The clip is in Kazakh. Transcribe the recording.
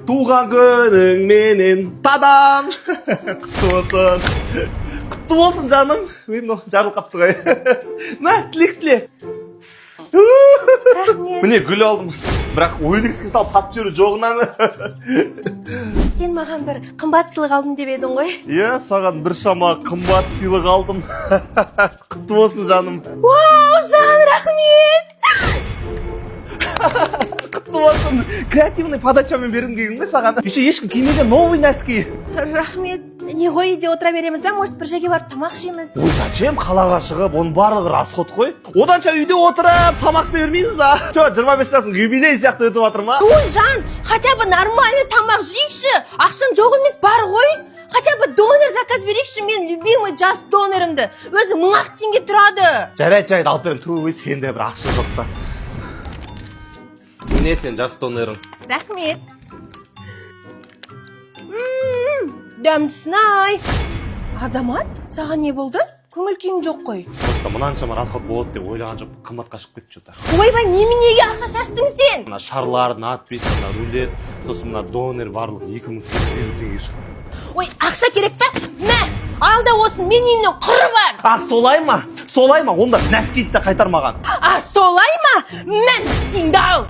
туған күнің менен тадам. Құтты болсын жаным. Мынау жарылып қапты ғой. На, тілек. Рахмет. Міне гүл алдым. Бірақ ойлекске салып сатып жүру жоғынан. Сен маған бір қымбат сыйлық алдым деп едің ғой. Иә, саған бір шама қымбат сыйлық алдым. Құтты болсын жаным. Вау, жан, рахмет. Құтты болсын. Креативный подачамен бергім келген ғой саған. Еще ешкім кимеген новый носки. Рахмет. Не ғой, үйде отыра береміз бе? Может, бір жерге барып тамақ ішеміз? Ой, зачем қалаға шығып, оның барлығы расход қой. Оданша үйде отырып, тамақ іше бермейміз ба? Чо, 25 жасың юбилей сияқты өтіп жатыр ма? Ой, жан, хотя бы нормальный тамақ жейікші. Ақшам жоқ емес бар ғой. Хотя бы донор заказ берейікші, мен любимый жас донорымды. Өзі 1000 теңге тұрады. Жарайды, алып берем. Туы сенде бір ақша жоқ та. Не сен жас донорың? Рахмет. Дәмдісін-ай. Азамат, саған не болды? Көңіл күйің жоқ қой. Просто мұнаншама расход болады деп ойлаған жоқ, қымбатқа шығып кетті что-то. Ойбай, неменеге ақша шаштың сен? Мына шарлар, надпись, мына рулет, сосын мына донор барлығы 2800 теңге шықты. Ой, ақша керек та? Мә, алда осын, мен үйімнен құры бар. А, солай ма? Онда нәскиді де қайтармаған. А, солай ма? Мә, нәскиіңді ал.